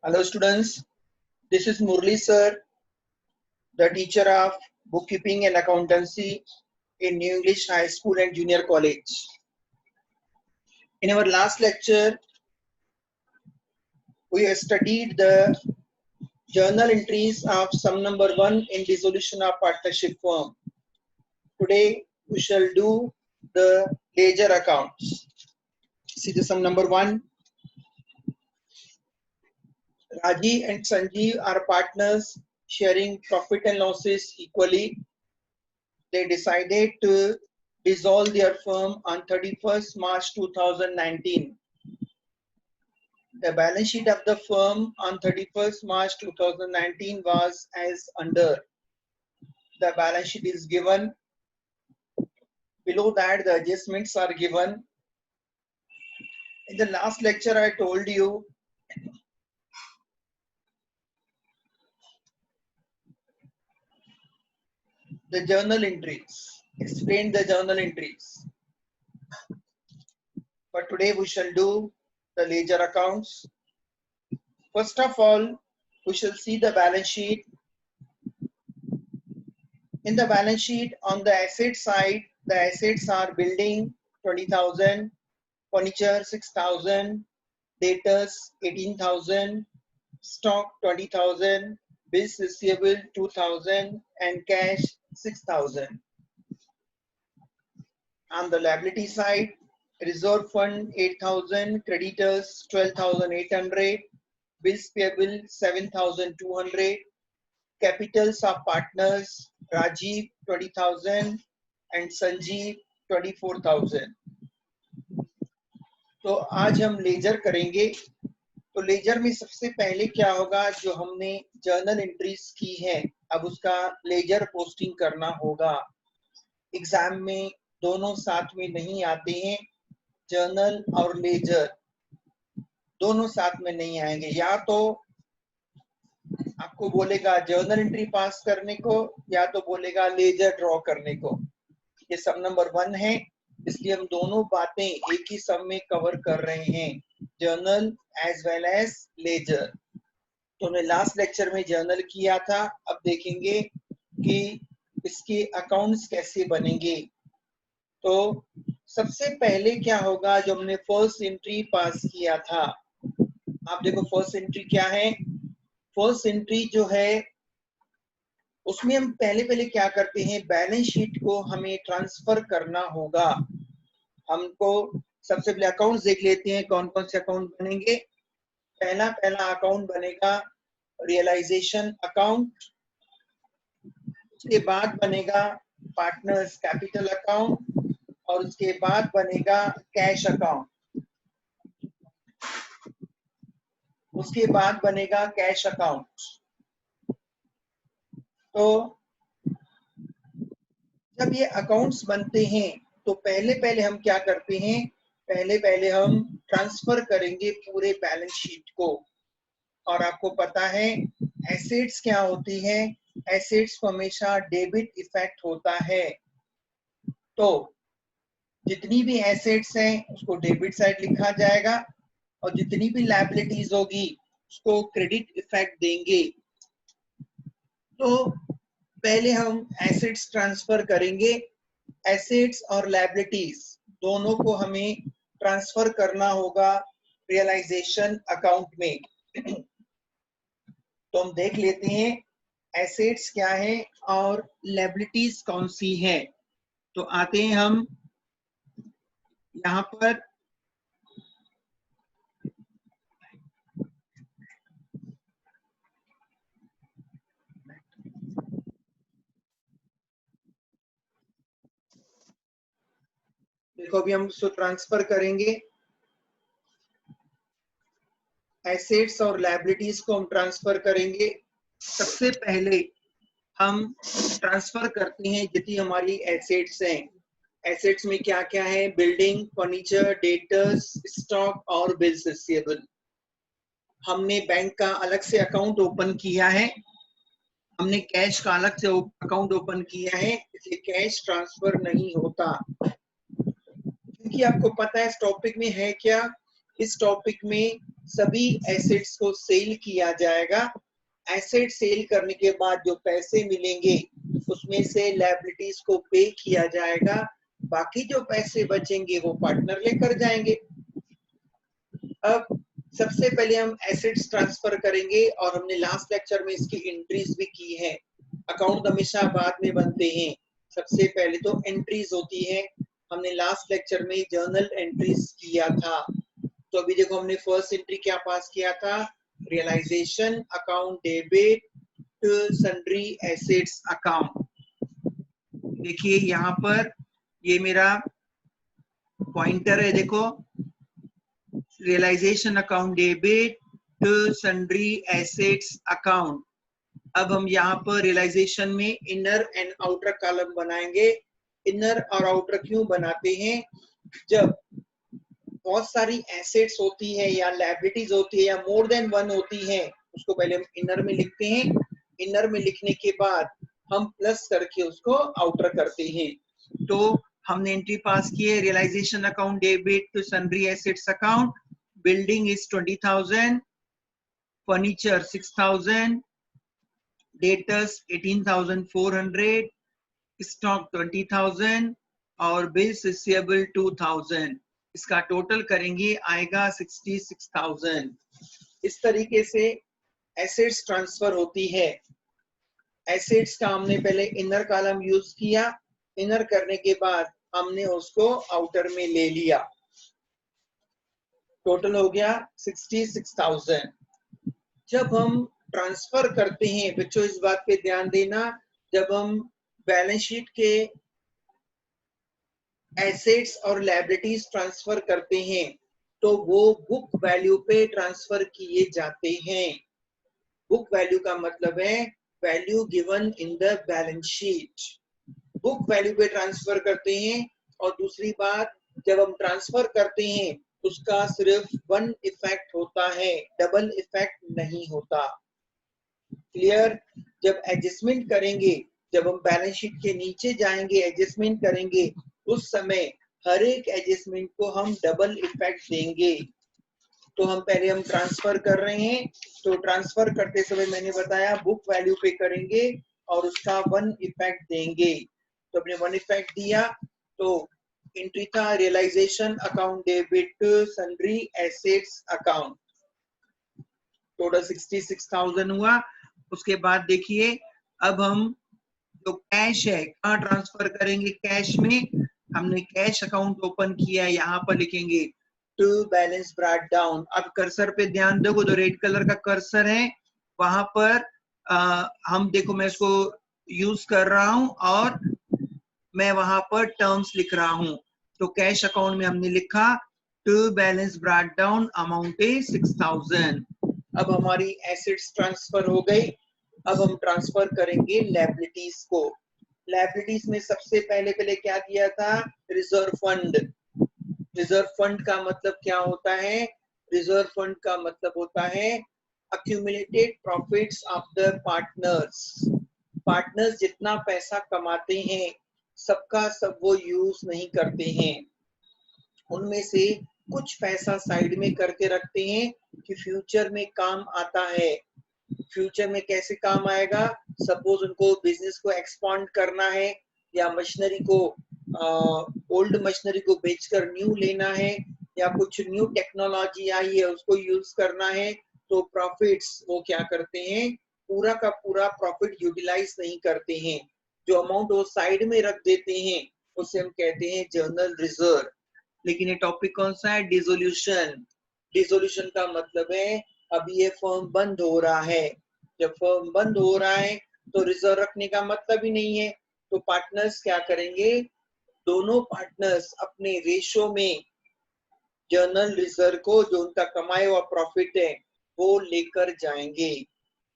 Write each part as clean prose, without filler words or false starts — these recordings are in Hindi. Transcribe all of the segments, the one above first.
Hello students, this is Murli sir, the teacher of bookkeeping and accountancy in New English High School and Junior College. In our last lecture, we have studied the journal entries of sum number 1 in dissolution of partnership firm. Today we shall do the ledger accounts. See the sum number 1. Raji and Sanjeev are partners sharing profit and losses equally. They decided to dissolve their firm on 31st March 2019. The balance sheet of the firm on 31st March 2019 was as under. The balance sheet is given. Below that, the adjustments are given. In the last lecture, I told you the journal entries. Explained the journal entries. But today we shall do the ledger accounts. First of all, we shall see the balance sheet. In the balance sheet, on the asset side, the assets are building 20,000, furniture 6,000, debtors 18,000, stock 20,000, bills receivable 2,000, and cash 6,000. On the liability side, reserve fund 8,000, creditors 12,800, bills payable 7,200, capitals of partners Rajiv 20,000 and Sanjeev 24,000. तो आज हम लेजर करेंगे. तो लेजर में सबसे पहले क्या होगा, जो हमने जर्नल एंट्रीज की है अब उसका लेजर पोस्टिंग करना होगा. एग्जाम में दोनों साथ में नहीं आते हैं, जर्नल और लेजर दोनों साथ में नहीं आएंगे. या तो आपको बोलेगा जर्नल एंट्री पास करने को या तो बोलेगा लेजर ड्रॉ करने को. ये सम नंबर 1 है, इसलिए हम दोनों बातें एक ही सम में कवर कर रहे हैं, journal as well as ledger. तो हमने लास्ट लेक्चर में जर्नल किया था. अब देखेंगे कि इसके अकाउंट्स कैसे बनेंगे. तो सबसे पहले क्या होगा, जो हमने फर्स्ट एंट्री पास किया था. आप देखो फर्स्ट एंट्री क्या है. फर्स्ट एंट्री जो है उसमें हम पहले क्या करते हैं, बैलेंस शीट को हमें ट्रांसफर करना होगा. हमको सबसे पहले अकाउंट्स देख लेते हैं, कौन कौन से अकाउंट बनेंगे. पहला अकाउंट बनेगा रियलाइजेशन अकाउंट. उसके बाद बनेगा पार्टनर्स कैपिटल अकाउंट और उसके बाद बनेगा कैश अकाउंट. उसके बाद बनेगा कैश अकाउंट. तो जब ये अकाउंट्स बनते हैं तो पहले हम क्या करते हैं, पहले हम ट्रांसफर करेंगे पूरे बैलेंस शीट को. और आपको पता है एसेट्स क्या होती है, एसेट्स को हमेशा डेबिट इफेक्ट होता है. तो जितनी भी एसेट्स हैं उसको डेबिट साइड लिखा जाएगा और जितनी भी लायबिलिटीज होगी उसको क्रेडिट इफेक्ट देंगे. तो पहले हम एसेट्स ट्रांसफर करेंगे. एसेट्स और लायबिलिटीज दोनों को हमें ट्रांसफर करना होगा रियलाइजेशन अकाउंट में. तो हम देख लेते हैं एसेट्स क्या है और लायबिलिटीज कौन सी है. तो आते हैं हम यहाँ पर. देखो अभी हम उसको ट्रांसफर करेंगे. एसेट्स और लायबिलिटीज को हम ट्रांसफर करेंगे. सबसे पहले हम ट्रांसफर करते हैं जितनी हमारी एसेट्स हैं. एसेट्स में क्या क्या है, बिल्डिंग, फर्नीचर, डेटर्स, स्टॉक और बिल्स रिसीवेबल. हमने बैंक का अलग से अकाउंट ओपन किया है, हमने कैश का अलग से अकाउंट ओपन किया है, इसलिए कैश ट्रांसफर नहीं होता. क्योंकि आपको पता है इस टॉपिक में है क्या, इस टॉपिक में सभी एसेट्स को सेल किया जाएगा। एसेट सेल करने के बाद जो पैसे मिलेंगे उसमें से लायबिलिटीज को पे किया जाएगा। बाकी जो पैसे बचेंगे वो पार्टनर लेकर जाएंगे। अब सबसे पहले हम एसेट्स ट्रांसफर करेंगे और हमने लास्ट लेक्चर में इसकी एंट्रीज भी की है। अकाउंट हमेशा बाद में बनते हैं, सबसे पहले तो एंट्रीज होती है। हमने लास्ट लेक्चर में जर्नल एंट्रीज किया था। तो अभी देखो हमने फर्स्ट एंट्री क्या पास किया था, realization account debit to sundry assets account. देखिए यहाँ पर ये मेरा पॉइंटर है, देखो realization account debit to sundry assets account. अब हम यहाँ पर रियलाइजेशन में इनर एंड आउटर कॉलम बनाएंगे। इनर और आउटर क्यों बनाते हैं, जब बहुत सारी एसेट्स होती है या लायबिलिटीज होती है या मोर देन वन होती है, उसको पहले हम इनर में लिखते हैं। इनर में लिखने के बाद हम प्लस करके उसको आउटर करते हैं। तो हमने एंट्री पास की है, realisation account debit to sundry assets account. Building is 20,000, furniture 6,000, debtors 18,400, stock 20,000 और बिल्स रिसीवेबल 2,000। इसका टोटल करेंगे आएगा 66,000। इस तरीके से एसेट्स ट्रांसफर होती है। एसेट्स का हमने पहले इनर कॉलम यूज किया, इनर करने के बाद हमने उसको आउटर में ले लिया, टोटल हो गया 66,000। जब हम ट्रांसफर करते हैं बच्चों, इस बात पे ध्यान देना, जब हम बैलेंस शीट के एसेट्स और लायबिलिटीज ट्रांसफर करते हैं तो वो बुक वैल्यू पे ट्रांसफर किए जाते हैं। बुक वैल्यू का मतलब है value given in the balance sheet. Book value पे ट्रांसफर करते हैं। और दूसरी बात, जब हम ट्रांसफर करते हैं उसका सिर्फ वन इफेक्ट होता है, डबल इफेक्ट नहीं होता। क्लियर? जब एडजस्टमेंट करेंगे, जब हम बैलेंस शीट के नीचे जाएंगे एडजस्टमेंट करेंगे, उस समय हर एक एडजस्टमेंट को हम डबल इफेक्ट देंगे। तो हम पहले हम ट्रांसफर कर रहे हैं, तो ट्रांसफर करते समय मैंने बताया बुक वैल्यू पे करेंगे और उसका वन इफेक्ट देंगे। तो हमने वन इफेक्ट दिया, तो एंट्री था realization account debit sundry assets account, total 66,000 हुआ। उसके बाद देखिए अब हम जो कैश है कहाँ ट्रांसफर करेंगे, कैश में हमने कैश अकाउंट ओपन किया, यहाँ पर लिखेंगे टू बैलेंस ब्रॉट डाउन। अब कर्सर पे ध्यान दो, जो रेड कलर का कर्सर है वहां पर हम देखो मैं इसको यूज कर रहा हूं और मैं वहां पर टर्म्स लिख रहा हूं। तो कैश अकाउंट में हमने लिखा to balance brought down, amount is 6,000। अब हमारी एसेट्स ट्रांसफर हो गई। अब हम ट्रांसफर करेंगे लायबिलिटीज को। लायबिलिटीज में सबसे पहले क्या दिया था, रिजर्व फंड। रिजर्व फंड का मतलब क्या होता है, रिजर्व फंड का मतलब होता है accumulated profits of the partners। Partners जितना पैसा कमाते हैं सबका सब वो यूज नहीं करते हैं, उनमें से कुछ पैसा साइड में करके रखते हैं कि फ्यूचर में काम आता है। फ्यूचर में कैसे काम आएगा, सपोज उनको बिजनेस को एक्सपांड करना है या मशीनरी को ओल्ड मशीनरी को बेचकर न्यू लेना है या कुछ न्यू टेक्नोलॉजी आई है उसको यूज करना है, तो प्रॉफिट्स वो क्या करते हैं, पूरा का पूरा प्रॉफिट यूटिलाइज नहीं करते हैं। जो अमाउंट वो साइड में रख देते हैं उसे हम कहते हैं जर्नल रिजर्व। लेकिन ये टॉपिक कौन सा है, डिसोल्यूशन। डिसोल्यूशन का मतलब है अभी ये फर्म बंद हो रहा है। जब फर्म बंद हो रहा है तो रिजर्व रखने का मतलब ही नहीं है। तो पार्टनर्स क्या करेंगे, दोनों पार्टनर्स अपने रेशो में जर्नल रिजर्व को, जो उनका कमाया हुआ प्रॉफिट है, वो लेकर जाएंगे।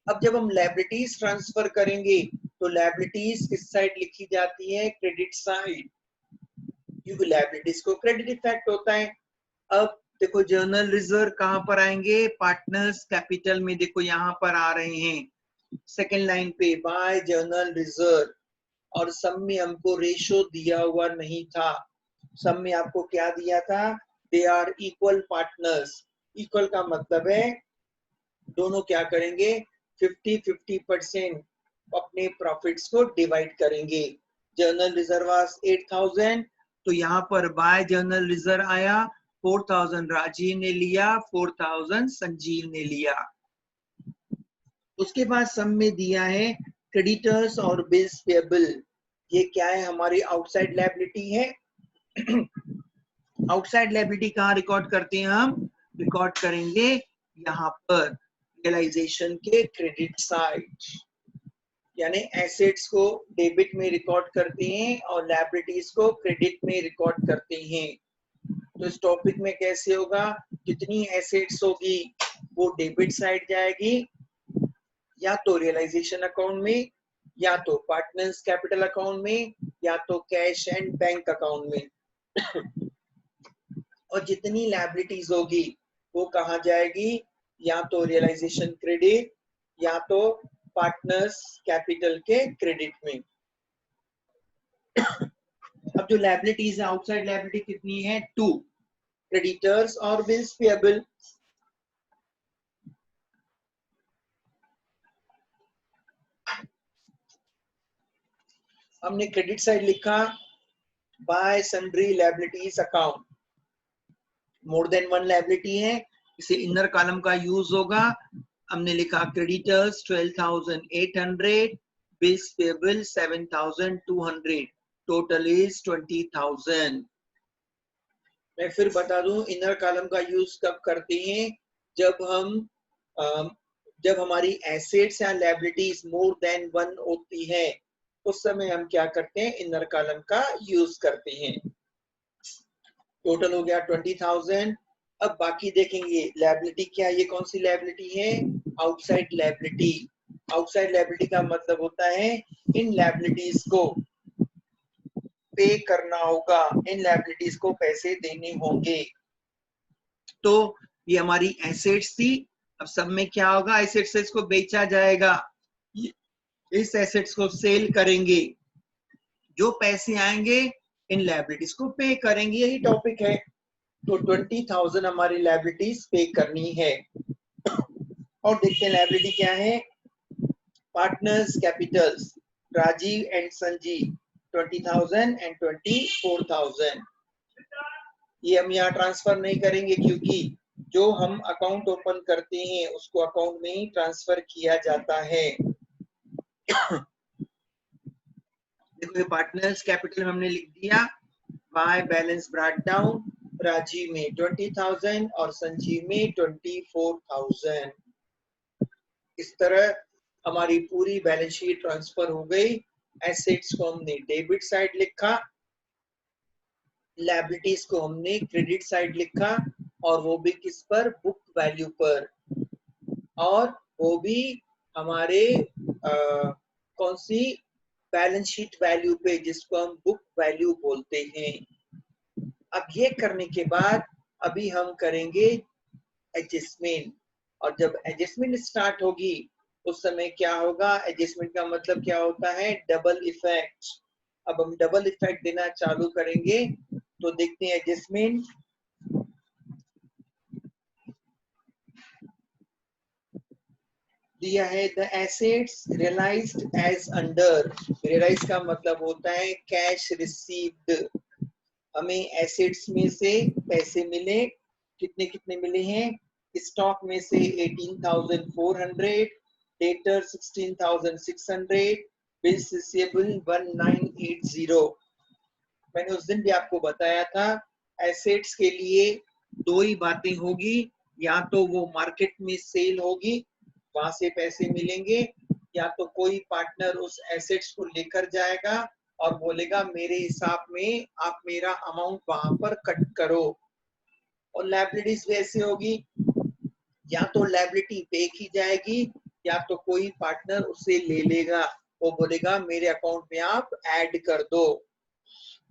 अब जब हम लायबिलिटीज ट्रांसफर करेंगे तो लायबिलिटीज किस साइड लिखी जाती है, क्रेडिट साइड, क्योंकि लायबिलिटीज को क्रेडिट इफेक्ट होता है। अब देखो जर्नल रिजर्व कहां पर आएंगे, पार्टनर्स कैपिटल में, देखो यहाँ पर आ रहे हैं सेकेंड लाइन पे, बाय जर्नल रिजर्व। और सब में हमको रेशो दिया हुआ नहीं था, सब में आपको क्या दिया था, they are equal partners. Equal का मतलब है दोनों क्या करेंगे 50-50% अपने प्रॉफिट्स को डिवाइड करेंगे। जर्नल रिजर्व 8,000 तो यहाँ पर बाय जर्नल रिजर्व आया 4,000 राजीव ने लिया 4,000 संजीव ने लिया। उसके बाद सम में दिया है क्रेडिटर्स और बिल्स पेएबल। ये क्या है हमारी आउटसाइड लायबिलिटी है। आउटसाइड लायबिलिटी कहाँ रिकॉर्ड करते हैं हम रिकॉर्ड करेंगे यहाँ पर रियलाइजेशन के क्रेडिट साइड यानी एसेट्स को डेबिट में रिकॉर्ड करते हैं और लायबिलिटीज को क्रेडिट में रिकॉर्ड करते हैं। तो इस टॉपिक में कैसे होगा जितनी एसेट्स होगी वो डेबिट साइड जाएगी या तो रियलाइजेशन अकाउंट में या तो पार्टनर्स कैपिटल अकाउंट में या तो कैश एंड बैंक अकाउंट में और जितनी लायबिलिटीज होगी वो कहाँ जाएगी या तो रियलाइजेशन क्रेडिट या तो पार्टनर्स कैपिटल के क्रेडिट में। अब जो लायबिलिटीज है आउटसाइड लायबिलिटी कितनी है 2 क्रेडिटर्स और बिल्स पेएबल। हमने क्रेडिट साइड लिखा bye sundry liabilities account more than one liability है इसे इनर कॉलम का यूज होगा। हमने लिखा creditors 12,800 bills payable 7,200 total is 20,000। मैं फिर बता दूं इनर कॉलम का यूज कब करते हैं जब हमारी एसेट्स या लायबिलिटीज मोर देन वन होती है उस समय हम क्या करते हैं इनर कॉलम का यूज करते हैं। टोटल हो गया 20,000। अब बाकी देखेंगे लायबिलिटी क्या ये कौन सी लायबिलिटी है आउटसाइड लायबिलिटी। आउटसाइड लायबिलिटी का मतलब होता है इन लायबिलिटीज को पे करना होगा इन लायबिलिटीज को पैसे देने होंगे। तो ये हमारी एसेट्स थी। अब सब में क्या होगा एसेट्स से इसको बेचा जाएगा इस एसेट्स को सेल करेंगे जो पैसे आएंगे इन लायबिलिटीज को पे करेंगे यही टॉपिक है। तो 20,000 हमारी लायबिलिटीज पे करनी है और देखते हैं लायबिलिटी क्या है partners capitals Rajeev and Sanjeev 20,000 and 24,000। ये हम यहाँ ट्रांसफर नहीं करेंगे क्योंकि जो हम अकाउंट ओपन करते हैं उसको अकाउंट में ही ट्रांसफर किया जाता है। देखो ये पार्टनर्स कैपिटल हमने लिख दिया by balance brought down Rajeev में 20,000 और संजीव में 24,000। इस तरह हमारी पूरी बैलेंस शीट ट्रांसफर हो गई। एसेट्स को हमने डेबिट साइड लिखा लायबिलिटीज को हमने क्रेडिट साइड लिखा और वो भी किस पर बुक वैल्यू पर और वो भी हमारे कौन सी बैलेंस शीट वैल्यू पे जिसको हम बुक वैल्यू बोलते हैं। अब ये करने के बाद अभी हम करेंगे एडजस्टमेंट और जब एडजस्टमेंट स्टार्ट होगी उस समय क्या होगा एडजस्टमेंट का मतलब क्या होता है डबल इफेक्ट। अब हम डबल इफेक्ट देना चालू करेंगे तो देखते हैं एडजस्टमेंट दिया है the assets realized as under. Realize का मतलब होता है कैश रिसीव्ड। हमें एसेट्स में से पैसे मिले कितने कितने मिले हैं स्टॉक में से 18,400 डेटर 16,600 बिल्स रिसीवेबल 1980। मैंने उस दिन भी आपको बताया था एसेट्स के लिए दो ही बातें होगी या तो वो मार्केट में सेल होगी वहां से पैसे मिलेंगे या तो कोई पार्टनर उस एसेट्स को लेकर जाएगा और बोलेगा मेरे हिसाब में आप मेरा अमाउंट वहां पर कट करो। और लायबिलिटीज वैसे होगी या तो लायबिलिटी पे की जाएगी या तो कोई पार्टनर उसे ले लेगा वो बोलेगा मेरे अकाउंट में आप ऐड कर दो।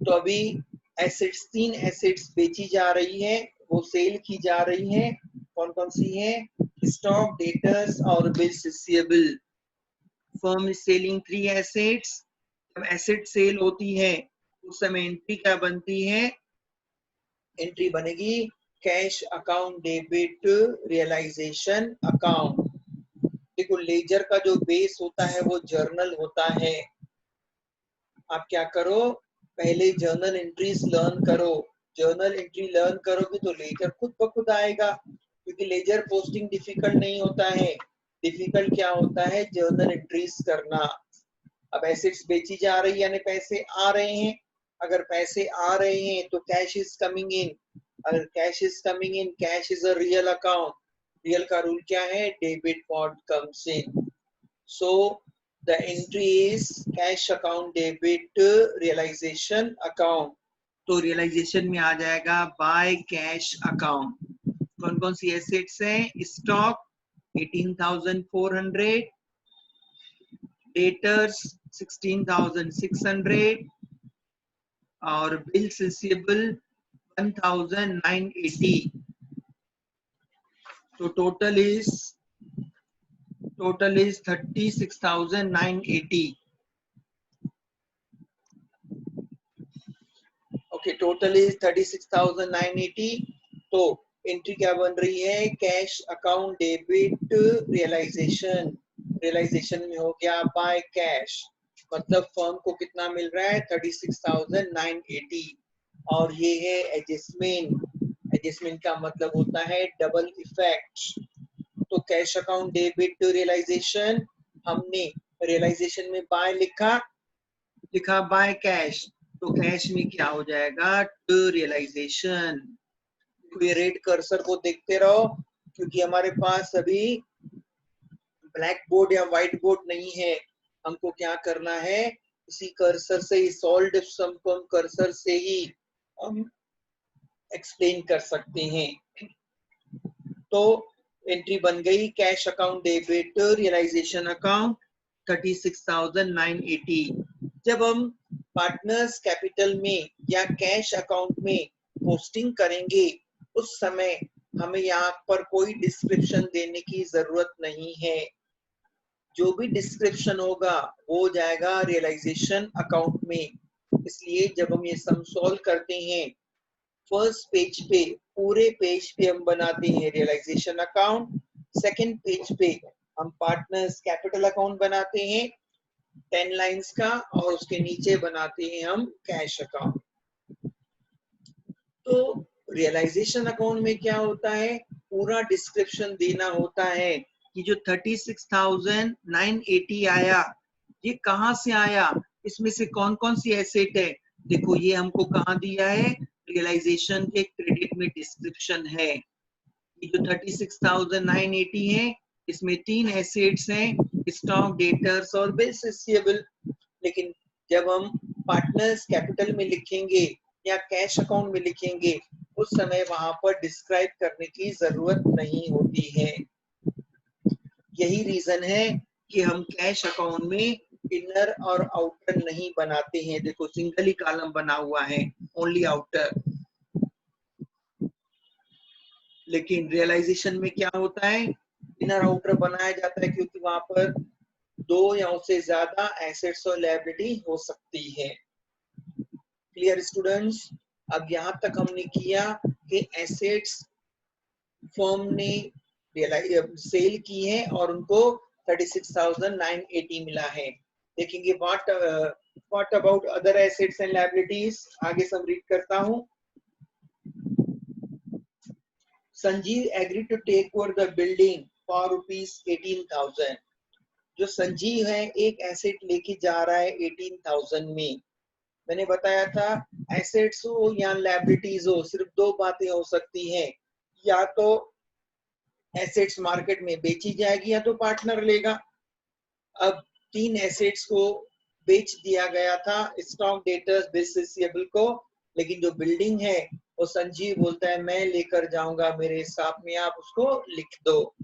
तो अभी एसेट्स 3 एसेट्स बेची जा रही है वो सेल की जा रही है कौन कौन सी है स्टॉक डेटर्स और bills receivable. Firm is selling 3 assets. जब एसेट सेल होती है उस समय एंट्री क्या बनती है एंट्री बनेगी cash account debit realisation account. देखो लेजर का जो बेस होता है वो जर्नल होता है। आप क्या करो, पहले जर्नल एंट्रीज लर्न करो। जर्नल एंट्री लर्न करोगे तो लेजर खुद ब खुद आएगा, क्योंकि लेजर पोस्टिंग डिफिकल्ट नहीं होता है। डिफिकल्ट क्या होता है, जर्नल एंट्रीज करना। अब एसेट्स बेची जा रही है यानी पैसे आ रहे हैं। अगर पैसे आ रहे हैं तो कैश इज कमिंग इन। अगर cash is coming in, cash is a real account. Real का रूल क्या है, debit what comes in. So the entry is cash account debit realisation account. तो रियलाइजेशन में आ जाएगा बाय कैश अकाउंट। कौन कौन सी एसेट्स हैं, स्टॉक 18,400, डेटर्स 16,600 और बिल्स रिसीवेबल 1,980। तो total is 36,980। Okay, total is 36,980। तो एंट्री क्या बन रही है, cash account debit realisation. Realisation में हो गया बाय कैश, मतलब फर्म को कितना मिल रहा है, 36,980। और ये है एडजस्टमेंट। एडजस्टमेंट का मतलब होता है डबल इफेक्ट। तो cash account debit to realization, हमने रियलाइजेशन में बाय लिखा बाय कैश, तो कैश में क्या हो जाएगा, टू रियलाइजेशन। ये रेड कर्सर को देखते रहो, क्योंकि हमारे पास अभी ब्लैक बोर्ड या व्हाइट बोर्ड नहीं है। हमको क्या करना है, इसी कर्सर से ही, सॉल्व सम को हम कर्सर से ही हम एक्सप्लेन कर सकते हैं। तो एंट्री बन गई cash account debit realisation account 36,980। जब हम पार्टनर्स कैपिटल में या कैश अकाउंट में पोस्टिंग करेंगे, उस समय हमें यहाँ पर कोई डिस्क्रिप्शन देने की जरूरत नहीं है। जो भी डिस्क्रिप्शन होगा वो हो जाएगा रियलाइजेशन अकाउंट में। इसलिए जब हम ये सम सॉल्व करते हैं, फर्स्ट पेज पे, पूरे पेज पे हम बनाते हैं रियलाइजेशन अकाउंट। सेकंड पेज पे हम पार्टनर्स कैपिटल अकाउंट बनाते हैं 10 लाइंस का, और उसके नीचे बनाते हैं हम कैश अकाउंट। तो रियलाइजेशन अकाउंट में क्या होता है, पूरा डिस्क्रिप्शन देना होता है कि जो 36,980 आया, ये कहाँ से आया, इसमें से कौन कौन सी एसेट है। देखो ये हमको कहाँ दिया है, रियलाइजेशन के क्रेडिट में डिस्क्रिप्शन है। ये जो 36,980 है, इसमें 3 एसेट्स हैं, स्टॉक, डेटर्स और बिल्स रिसीवेबल। लेकिन जब हम पार्टनर्स कैपिटल में लिखेंगे या कैश अकाउंट में लिखेंगे, उस समय वहां पर डिस्क्राइब करने की जरूरत नहीं होती है। यही रीजन है कि हम कैश अकाउंट में इनर और आउटर नहीं बनाते हैं। देखो सिंगल ही कॉलम बना हुआ है, ओनली आउटर। लेकिन रियलाइजेशन में क्या होता है, इनर आउटर बनाया जाता है, क्योंकि वहां पर 2 या उससे ज्यादा एसेट्स और लायबिलिटी हो सकती है। Clear students? अब यहाँ तक हमने किया कि एसेट्स फर्म ने सेल की है और उनको 36,980 मिला है। देखेंगे what about other assets and liabilities. आगे समरीड करता हूँ। Sanjeev agree to take over the building for ₹18,000। जो संजीव है एक एसेट लेके जा रहा है 18,000 में। मैंने बताया था एसेट्स हो या लायबिलिटीज हो, सिर्फ 2 बातें हो सकती हैं, या तो एसेट्स मार्केट में बेची जाएगी या तो पार्टनर लेगा। अब 3 एसेट्स को बेच दिया गया था, स्टॉक, डेटर्स, बिल्स रिसीवेबल को, लेकिन जो बिल्डिंग है वो संजीव बोलता है मैं लेकर जाऊंगा, मेरे हिसाब में आप उसको लिख दो।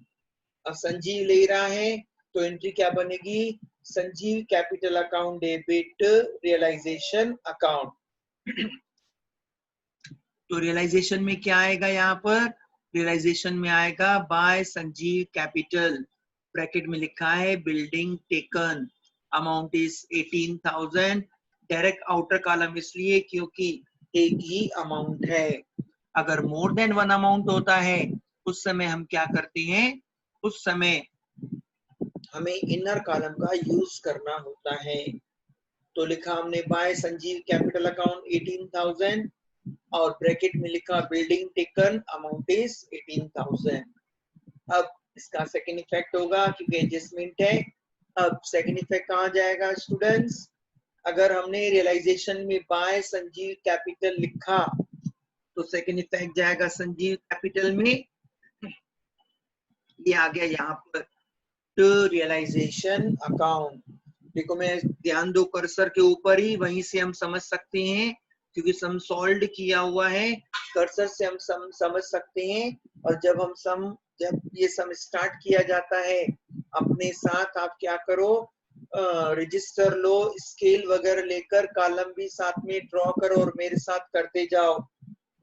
अब संजीव ले रहा है तो एंट्री क्या बनेगी, Sanjeev capital account debit realisation account. तो रियलाइजेशन में क्या आएगा, यहाँ पर रियलाइजेशन में आएगा बाय संजीव कैपिटल, ब्रैकेट में लिखा है building taken, amount is 18,000। Direct outer column इसलिए क्योंकि एक ही अमाउंट है। अगर मोर देन वन अमाउंट होता है उस समय हम क्या करते हैं, उस समय हमें इनर कॉलम का यूज करना होता है। तो लिखा हमने बाय संजीव कैपिटल अकाउंट 18,000 और ब्रैकेट में लिखा बिल्डिंग टेकन अमाउंट इज 18,000। अब इसका सेकंड इफेक्ट होगा क्योंकि एडजस्टमेंट है। अब सेकंड इफेक्ट कहाँ जाएगा स्टूडेंट्स, अगर हमने रियलाइजेशन में बाय संजीव कैपिटल लिखा तो सेकंड इफेक्ट जाएगा संजीव कैपिटल में, ये आ गया यहाँ पर टू रियलाइजेशन अकाउंट। देखो मैं ध्यान दो कर्सर के ऊपर ही, वहीं से हम समझ सकते हैं क्योंकि सम सॉल्व किया हुआ है, कर्सर से हम समझ सकते हैं। और जब ये सम स्टार्ट किया जाता है अपने साथ आप क्या करो, रजिस्टर लो, स्केल वगैरह लेकर कॉलम भी साथ में ड्रॉ करो और मेरे साथ करते जाओ,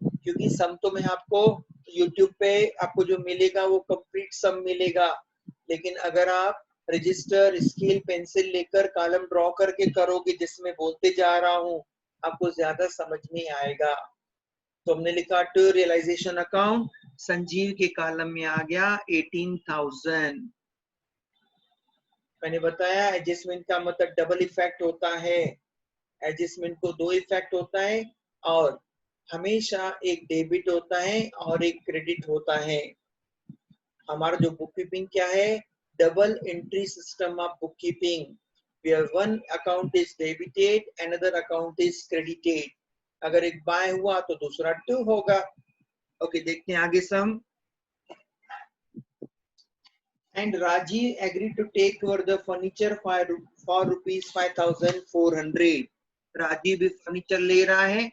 क्योंकि सम तो मैं आपको YouTube पे आपको जो मिलेगा वो कंप्लीट सम मिलेगा, लेकिन अगर आप रजिस्टर स्केल पेंसिल लेकर कॉलम ड्रॉ करके करोगे जिसमें बोलते जा रहा हूँ आपको ज्यादा समझ में आएगा। तो हमने लिखा टू रियलाइजेशन अकाउंट, संजीव के कॉलम में आ गया 18,000। मैंने बताया एडजस्टमेंट का मतलब डबल इफेक्ट होता है, एडजस्टमेंट को दो इफेक्ट होता है और हमेशा एक डेबिट होता है और एक क्रेडिट होता है। हमारा जो बुक कीपिंग क्या है, double entry system of book keeping, where one account is debited, another account is credited। अगर एक बाय हुआ तो दूसरा टू होगा। ओके देखते हैं आगे सम। And Rajiv agreed to take over the furniture for rupees 5,400। Rajiv भी फर्नीचर ले रहा है,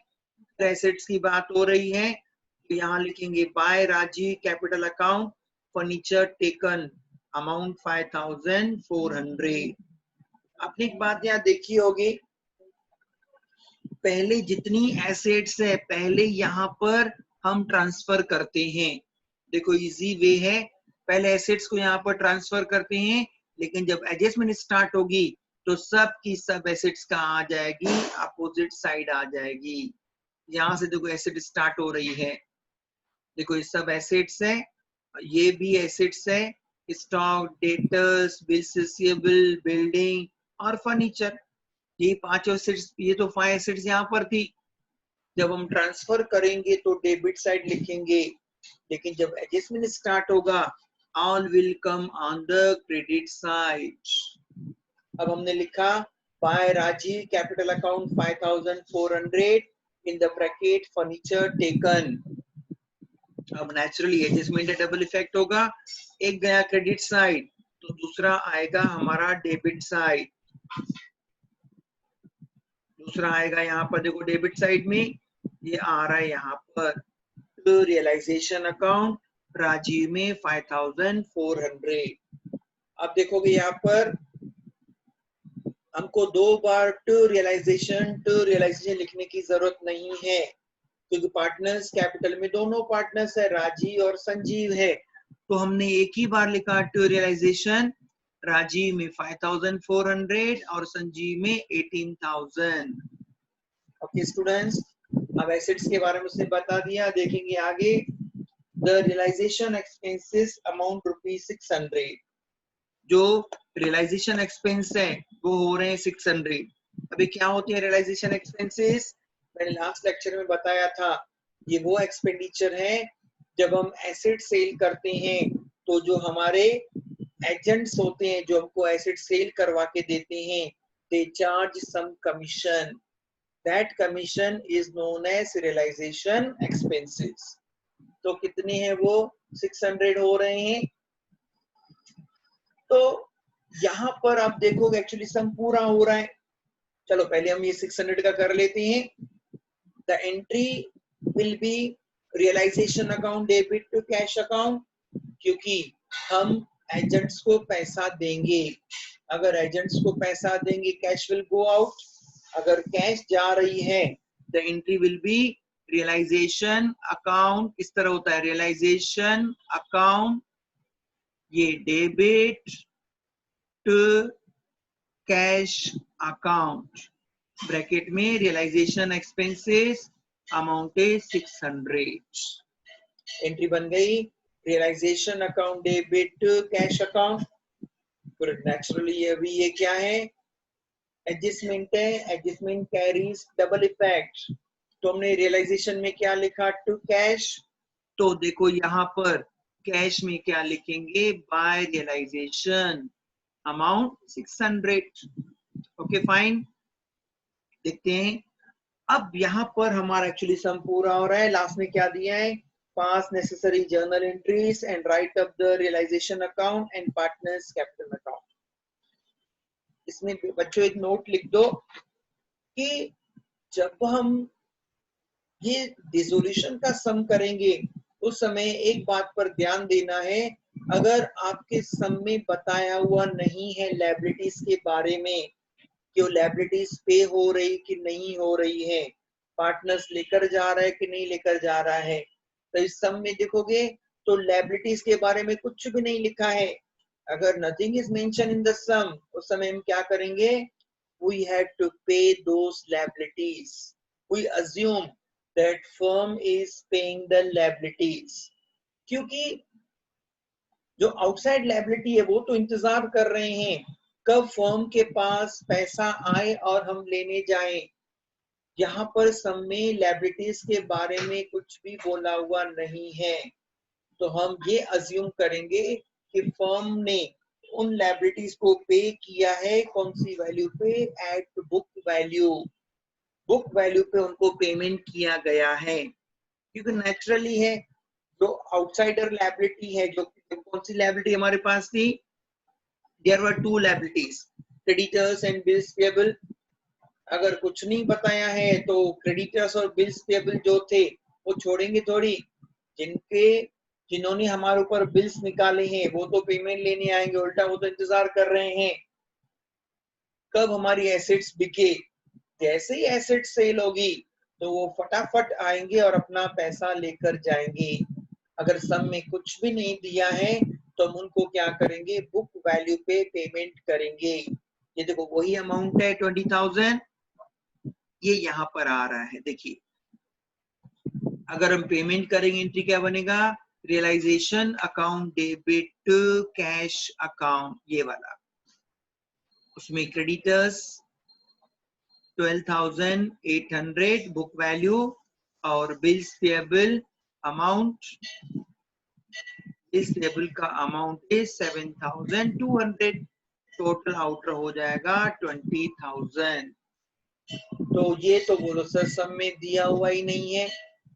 एसेट्स की बात हो रही है, तो यहाँ लिखेंगे by Rajeev capital account furniture taken amount 5,400। आपने एक बात यहाँ देखी होगी, पहले जितनी एसेट्स है पहले यहाँ पर हम ट्रांसफर करते हैं। देखो इजी वे है, पहले एसेट्स को यहाँ पर ट्रांसफर करते हैं, लेकिन जब एडजस्टमेंट स्टार्ट होगी तो सब की सब एसेट्स का आ जाएगी, अपोजिट साइड आ जाएगी। यहाँ से देखो एसेट स्टार्ट हो रही है, देखो ये सब एसेट्स है, ये भी एसेट्स है, stock, debtors, bills receivable, building और फर्नीचर, ये पांचों एसेट्स, ये तो 5 एसेट्स यहाँ पर थी। जब हम ट्रांसफर करेंगे तो डेबिट साइड लिखेंगे, लेकिन जब एडजस्टमेंट स्टार्ट होगा all will come on the credit side. अब हमने लिखा by Rajeev capital account 5,400 in the bracket furniture taken. अब नेचुरली एडजस्टमेंट डबल इफेक्ट होगा, एक गया क्रेडिट साइड तो दूसरा आएगा हमारा डेबिट साइड, दूसरा आएगा यहाँ पर देखो डेबिट साइड में, ये आ रहा है यहाँ पर टू रियलाइजेशन अकाउंट राजीव में 5,400। अब देखोगे यहाँ पर हमको दो बार टू रियलाइजेशन लिखने की जरूरत नहीं है, क्योंकि पार्टनर्स कैपिटल में दोनों पार्टनर्स है राजीव और संजीव है, तो हमने एक ही बार लिखा टू रियलाइजेशन, राजीव में 5,400 और संजीव में 18,000। ओके स्टूडेंट्स, अब एसेट्स के बारे में उसने बता दिया, देखेंगे आगे। The realization expenses amount ₹600। जो रियलाइजेशन एक्सपेंस है वो हो रहे हैं 600। अभी क्या होती है रियलाइजेशन एक्सपेंसेस, मैंने लास्ट लेक्चर में बताया था, ये वो एक्सपेंडिचर है जब हम एसेट सेल करते हैं तो जो हमारे एजेंट्स होते हैं जो हमको एसेट सेल करवा के देते हैं, they charge some commission, that commission is known as realization expenses. तो कितने हैं वो 600 हो रहे हैं। तो यहाँ पर आप देखोगे एक्चुअली सम पूरा हो रहा है। चलो पहले हम ये 600 का कर लेते हैं। The entry will be realization account debit to cash account, क्योंकि हम एजेंट्स को पैसा देंगे, अगर एजेंट्स को पैसा देंगे कैश विल गो आउट, अगर कैश जा रही है the entry will be realization account, इस तरह होता है रियलाइजेशन अकाउंट, ये debit to cash account, bracket में रियलाइजेशन एक्सपेंसेस अमाउंट है 600। एंट्री बन गई। Realization account debit cash account, naturally अभी ये क्या है, एडजस्टमेंट है। Adjustment carries double effect. तो हमने रियलाइजेशन में क्या लिखा, टू कैश। तो देखो यहाँ पर कैश में क्या लिखेंगे, by realization amount 600। Okay fine, देखते हैं। अब यहाँ पर हमारा एक्चुअली सम पूरा हो रहा है। लास्ट में क्या दिया है, pass necessary journal entries and write up the realization account and partners capital account. इसमें बच्चों एक नोट लिख दो कि जब हम ये डिसोल्यूशन का सम करेंगे उस समय एक बात पर ध्यान देना है, अगर आपके सम में बताया हुआ नहीं है लायबिलिटीज के बारे में कि वो लायबिलिटीज पे हो रही कि नहीं हो रही है, पार्टनर्स लेकर जा रहा है कि नहीं लेकर जा रहा है, तो इस सम में देखोगे तो लायबिलिटीज के बारे में कुछ भी नहीं लिखा है। अगर nothing is mention in the sum, उस समय हम क्या करेंगे, we had to pay those liabilities. We assume that firm is paying the liabilities. क्योंकि जो आउटसाइड लायबिलिटी है वो तो इंतजार कर रहे हैं कब फर्म के पास पैसा आए और हम लेने जाएं। यहाँ पर सम में लायबिलिटीज के बारे में कुछ भी बोला हुआ नहीं है, तो हम ये अज्यूम करेंगे कि फर्म ने उन लायबिलिटीज को पे किया है, कौन सी वैल्यू पे, at book value. Book value पे उनको पेमेंट किया गया है, क्योंकि नेचुरली है जो आउटसाइडर लायबिलिटी है, जो कौन सी लायबिलिटी हमारे पास थी, there were two liabilities, creditors and bills payable. अगर कुछ नहीं बताया है तो क्रेडिटर्स और बिल्स पेएबल जो थे वो छोड़ेंगे थोड़ी, जिन्होंने हमारे ऊपर बिल्स निकाले हैं वो तो पेमेंट लेने आएंगे, उल्टा वो तो इंतजार कर रहे हैं कब हमारी एसेट्स बिके। जैसे ही एसेट सेल होगी तो वो फटाफट आएंगे और अपना पैसा लेकर जाएंगे। अगर सम में कुछ भी नहीं दिया है तो हम उनको क्या करेंगे, बुक वैल्यू पे पेमेंट करेंगे। ये देखो वही अमाउंट है 20,000, ये यहाँ पर आ रहा है। देखिए अगर हम पेमेंट करेंगे एंट्री क्या बनेगा, realization account debit cash account, ये वाला। उसमें क्रेडिटर्स 12,800 बुक वैल्यू और bills payable amount, bills payable का अमाउंट है 7,200, टोटल आउटर हो जाएगा 20,000। तो ये तो बोलो सर सम में दिया हुआ ही नहीं है,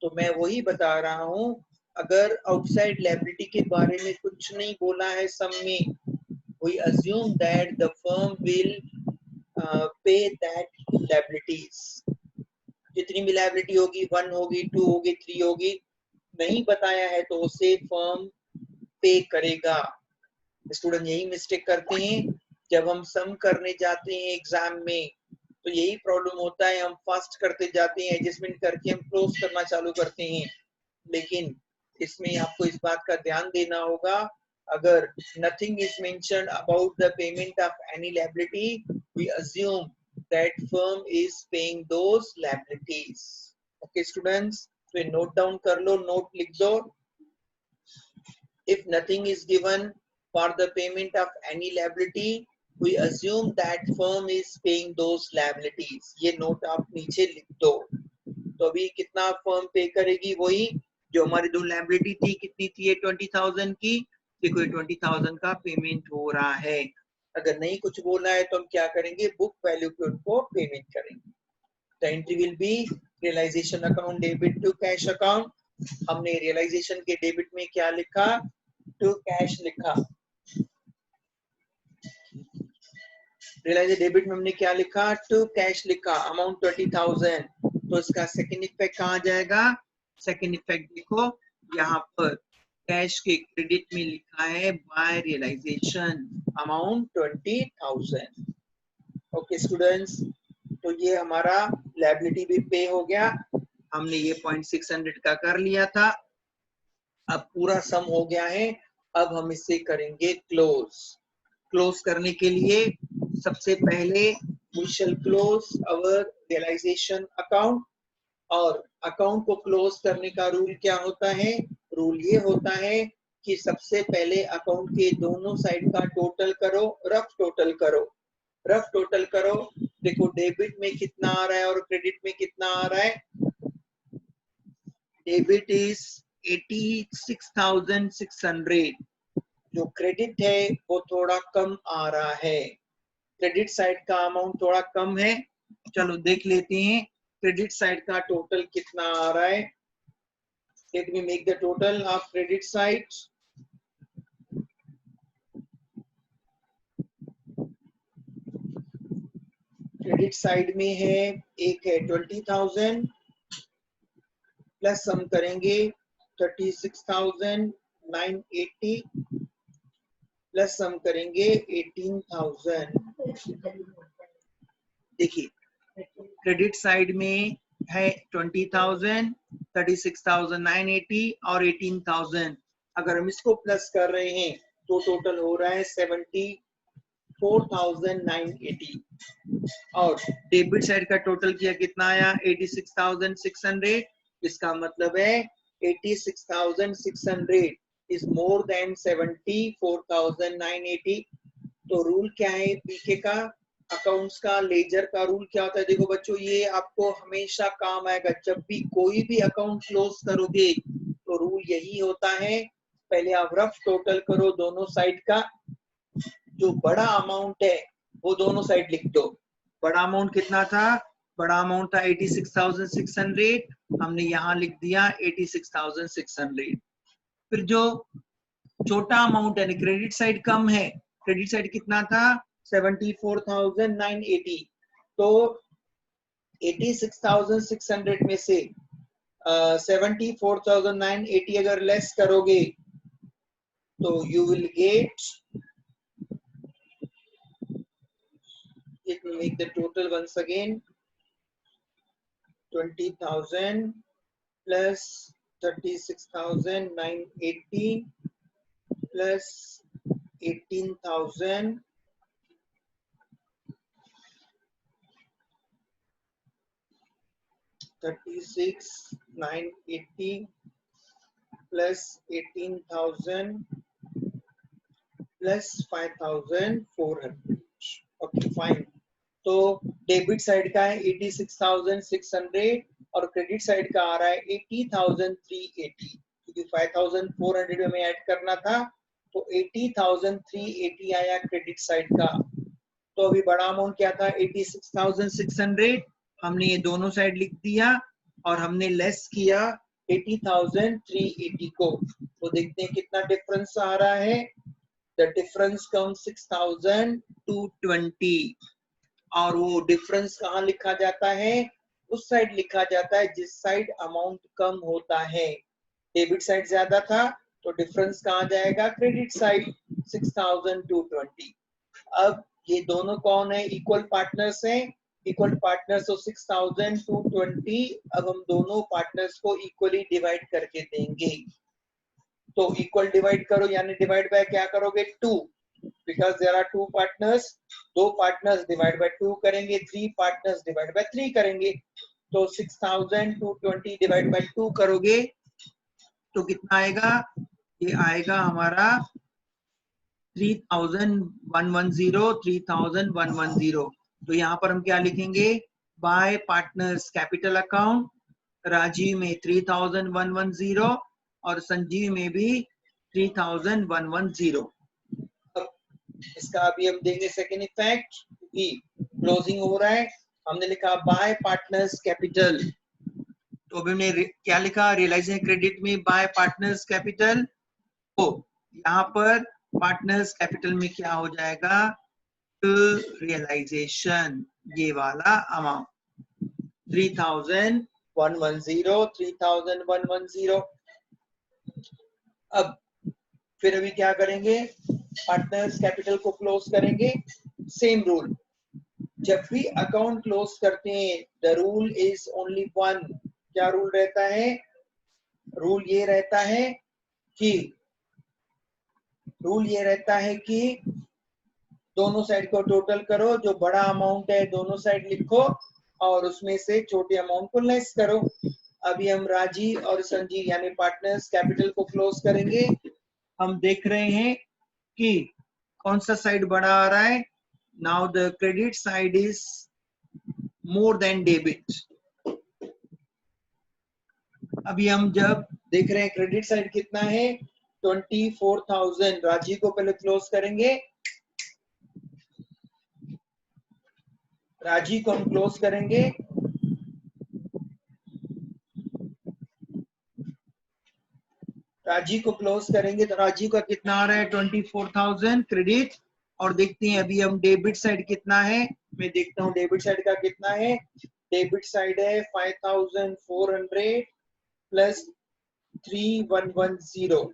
तो मैं वही बता रहा हूँ, अगर आउटसाइड लायबिलिटी के बारे में कुछ नहीं बोला है सम में, we assume that the firm will pay that liabilities। जितनी भी लायबिलिटी होगी, 1 होगी, 2 होगी, 3 होगी, नहीं बताया है तो उसे फर्म पे करेगा। स्टूडेंट यही मिस्टेक करते हैं जब हम सम करने जाते हैं एग्जाम में, तो यही प्रॉब्लम होता है, हम फास्ट करते जाते हैं, एडजस्टमेंट करके हम क्लोज करना चालू करते हैं। लेकिन इसमें आपको इस बात का ध्यान देना होगा, अगर nothing is mentioned about the payment of any liability, we assume that firm is paying those liabilities। Okay students, तो नोट डाउन कर लो, नोट लिख दो। If nothing is given for the payment of any liability, we assume that firm is paying those liabilities। ये नोट आप नीचे लिख दो। तो अभी कितना फर्म पे करेगी, वही जो हमारी दो लायबिलिटी थी, कितनी थी, 20,000 की। देखो 20,000 का पेमेंट हो रहा है। अगर नहीं कुछ बोला है तो हम क्या करेंगे, बुक वैल्यू पे उनको पेमेंट करेंगे। The entry will be realization account debit to cash account. हमने रियलाइजेशन के डेबिट में क्या लिखा, टू कैश लिखा। रियलाइज डेबिट में हमने क्या लिखा, टू कैश लिखा, अमाउंट 20,000। तो इसका सेकंड इफेक्ट कहाँ जाएगा, सेकंड इफेक्ट देखो यहाँ पर कैश के क्रेडिट में लिखा है by realization amount 20,000। Okay students, तो ये हमारा लायबिलिटी भी पे हो गया, हमने ये 0.600 का कर लिया था, अब पूरा सम हो गया है। अब हम इसे करेंगे क्लोज। क्लोज करने के लिए सबसे पहले we shall close our realization account और अकाउंट को क्लोज करने का रूल क्या होता है? रूल ये होता है कि सबसे पहले अकाउंट के दोनों साइड का टोटल करो, रफ टोटल करो, रफ टोटल करो। देखो डेबिट में कितना आ रहा है और क्रेडिट में कितना आ रहा है। डेबिट इज 86,600, जो क्रेडिट है वो थोड़ा कम आ रहा है, क्रेडिट साइड का अमाउंट थोड़ा कम है। चलो देख लेते हैं क्रेडिट साइड का टोटल कितना आ रहा है। Let me make the total of credit side. Credit side में है, एक है 20,000 प्लस हम करेंगे 36,980 प्लस हम करेंगे 18,000। देखिए क्रेडिट साइड में है 20,000, 36,980 और 18,000। अगर हम इसको प्लस कर रहे हैं तो टोटल हो रहा है 74,980। और डेबिट साइड का टोटल किया कितना आया? 86,600। इसका मतलब है 86,600 इज मोर देन 74,980। तो रूल क्या है पीके का, अकाउंट्स का, लेजर का रूल क्या होता है? देखो बच्चों ये आपको हमेशा काम आएगा, जब भी कोई भी अकाउंट क्लोज करोगे तो रूल यही होता है, पहले आप रफ टोटल करो दोनों साइड का, जो बड़ा अमाउंट है वो दोनों साइड लिख दो। बड़ा अमाउंट कितना था? बड़ा अमाउंट था 86,600, हमने यहाँ लिख दिया 86,600। फिर जो छोटा अमाउंट है क्रेडिट साइड कम है, क्रेडिट साइड कितना था? 74,980। तो 86,600 में से 74,980 अगर लेस करोगे तो you will get, let me make the total once again, 20,000 plus 36,980 plus 18,000 36,980 plus 18,000 plus 5,400। Okay fine. तो डेबिट साइड का है 86,600 और क्रेडिट साइड का आ रहा है 80,380, क्योंकि 5,400 हमें ऐड करना था तो 80,380 आया क्रेडिट साइड का। तो अभी बड़ा अमाउंट क्या था? 86,600। हमने ये दोनों साइड लिख दिया और हमने लेस किया 80,380 को। तो देखते हैं कितना डिफरेंस आ रहा है। द डिफरेंस कम 6,220। और वो डिफरेंस कहाँ लिखा जाता है? उस साइड लिखा जाता है जिस साइड अमाउंट कम होता है। डेबिट साइड ज्यादा था तो डिफरेंस कहाँ जाएगा? Credit side, 6,220। अब ये दोनों कौन है? इक्वल पार्टनर्स हैं। इक्वल पार्टनर्स तो 6,220। अब हम दोनों पार्टनर्स को इक्वली डिवाइड करके देंगे। तो इक्वल डिवाइड करो, यानी डिवाइड बाय क्या करोगे? 2, because there are 2 partners. 2 partners divide by 2 करेंगे, 3 पार्टनर्स डिवाइड बाय 3 करेंगे। तो 6,220 डिवाइड बाय 2 करोगे तो कितना आएगा? ये आएगा हमारा 3,110, 3,110। तो यहाँ पर हम क्या लिखेंगे? By partners capital account, Rajeev में 3,110 और संजीव में भी 3,110। इसका अभी हम देंगे सेकेंड इफेक्ट कि क्लोजिंग हो रहा है। हमने लिखा बाय पार्टनर्स कैपिटल, तो अभी हमने क्या लिखा? रियलाइजेशन क्रेडिट में बाय पार्टनर्स कैपिटल। तो यहाँ पर पार्टनर्स कैपिटल में क्या हो जाएगा? रियलाइजेशन, ये वाला अमाउंट 3,110, 3,110। अब फिर अभी क्या करेंगे? पार्टनर्स कैपिटल को क्लोज करेंगे। सेम रूल, जब भी अकाउंट क्लोज करते हैं the rule is only one. क्या रूल रहता है? रूल ये रहता है कि दोनों साइड को टोटल करो, जो बड़ा अमाउंट है दोनों साइड लिखो और उसमें से छोटे अमाउंट को लेस करो। अभी हम राजी और संजीव यानी पार्टनर्स कैपिटल को क्लोज करेंगे। हम देख रहे हैं कि कौन सा साइड बड़ा आ रहा है। Now the credit side is more than debit. अभी हम जब देख रहे हैं क्रेडिट साइड कितना है 24,000। राजी को पहले क्लोज करेंगे। राजी को हम क्लोज करेंगे। राजी को क्लोज करेंगे तो राजी का कितना आ रहा है 24,000 क्रेडिट। और देखते हैं अभी हम डेबिट साइड कितना है। मैं देखता हूँ डेबिट साइड का कितना है। डेबिट साइड है 5,400 प्लस 3,110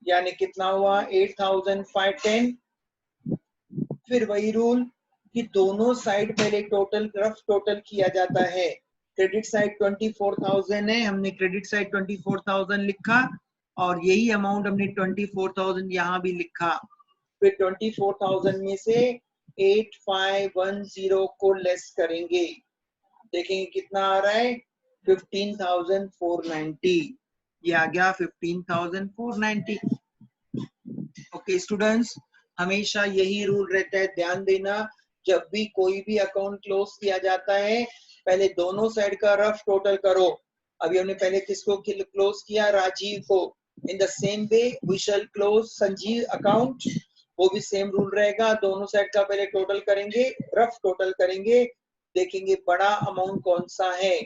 यानी कितना हुआ 8,510। फिर वही रूल कि दोनों साइड पहले टोटल रफ टोटल किया जाता है। क्रेडिट साइड 24,000 है, हमने क्रेडिट साइड 24,000 लिखा और यही अमाउंट हमने 24,000 यहाँ भी लिखा। फिर 24,000 में से 8,510 को लेस करेंगे। देखेंगे कितना आ रहा है 15,490। ये आ गया 15,490। ओके स्टूडेंट्स, हमेशा यही रूल रहता है, ध्यान देना। जब भी कोई भी अकाउंट क्लोज किया जाता है पहले दोनों साइड का रफ टोटल करो। अभी हमने पहले किसको क्लोज किया राजीव को। In the same way we shall close Sanjeev account. वो भी सेम रूल रहेगा, दोनों साइड का पहले टोटल करेंगे, रफ टोटल करेंगे, देखेंगे बड़ा अमाउंट कौन सा है।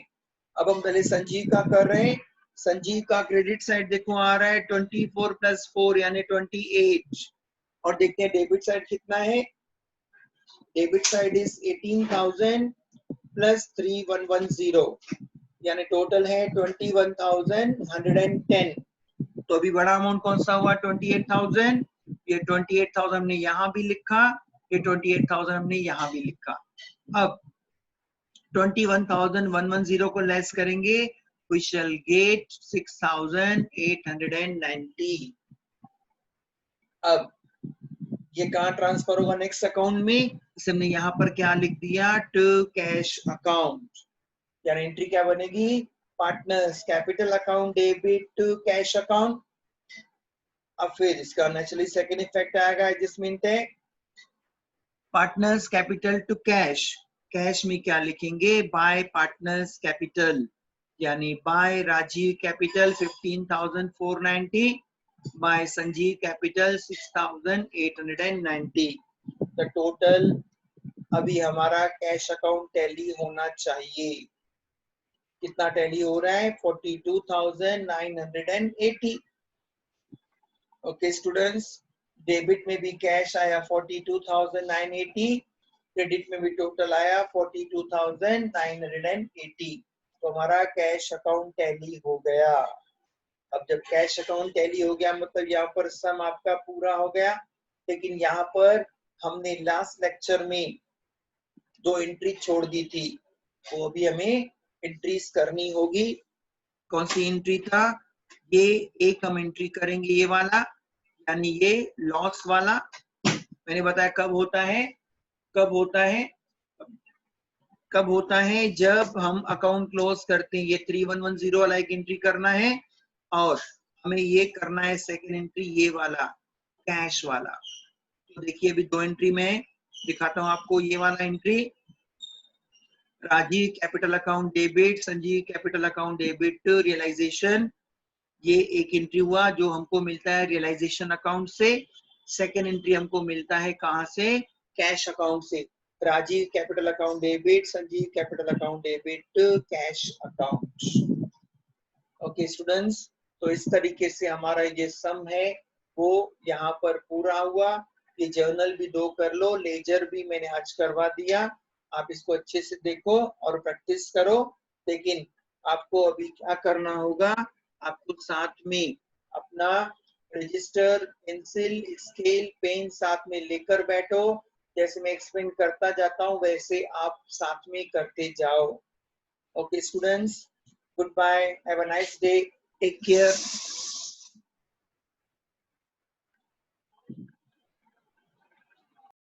अब हम पहले संजीव का कर रहे हैं। संजीव का क्रेडिट साइड देखो आ रहा है 24 प्लस 4 यानी 28। और देखते हैं डेबिट साइड कितना है। डेबिट साइड इज 18,000 प्लस 3,110 यानी टोटल है 21,110। तो अभी बड़ा अमाउंट कौन सा हुआ 28,000। ये 28,000 हमने यहाँ भी लिखा, ये 28,000 हमने यहाँ भी लिखा। अब 21,110 को लेस करेंगे, we shall get 6,890। अब ये कहाँ ट्रांसफर होगा नेक्स्ट अकाउंट में। इसे हमने यहाँ पर क्या लिख दिया टू कैश अकाउंट। यानी एंट्री क्या बनेगी partners capital account debit to cash account. अब फिर इसका नेचुरली सेकंड इफेक्ट आएगा जिसमें partners capital to cash. Cash में क्या लिखेंगे बाय पार्टनर्स कैपिटल यानी by Rajeev capital 15,490 by Sanjeev capital 6,890। The total अभी हमारा कैश अकाउंट टैली होना चाहिए। कितना टैली हो रहा है 42,980। ओके स्टूडेंट्स, डेबिट में भी कैश आया 42,980, क्रेडिट में भी टोटल आया 42,980। तो हमारा कैश अकाउंट टैली हो गया। अब जब कैश अकाउंट टैली हो गया मतलब यहाँ पर सम आपका पूरा हो गया। लेकिन यहाँ पर हमने लास्ट लेक्चर में 2 एंट्री छोड़ दी थी, वो अभी हमें एंट्रीज करनी होगी। कौन सी एंट्री था, ये एक हम एंट्री करेंगे ये वाला यानी ये लॉस वाला। मैंने बताया कब होता है, कब होता है, कब होता है जब हम अकाउंट क्लोज करते हैं। ये 3110 वाला एक एंट्री करना है और हमें ये करना है सेकंड एंट्री ये वाला कैश वाला। तो देखिए अभी 2 एंट्री में दिखाता हूं आपको। ये वाला entry Rajeev capital account debit Sanjeev capital account debit realisation, ये एक एंट्री हुआ जो हमको मिलता है रियलाइजेशन अकाउंट से। सेकंड एंट्री हमको मिलता है कहां से कैश अकाउंट से। Rajeev capital account debit Sanjeev capital account debit cash account. Okay students, तो इस तरीके से हमारा ये सम है वो यहाँ पर पूरा हुआ। ये जर्नल भी 2 कर लो, लेजर भी मैंने आज करवा दिया। आप इसको अच्छे से देखो और प्रैक्टिस करो। लेकिन आपको अभी क्या करना होगा, आपको साथ में अपना रजिस्टर पेंसिल स्केल पेन साथ में लेकर बैठो। जैसे मैं एक्सप्लेन करता जाता हूँ वैसे आप साथ में करते जाओ। Okay students, goodbye, have a nice day, take care.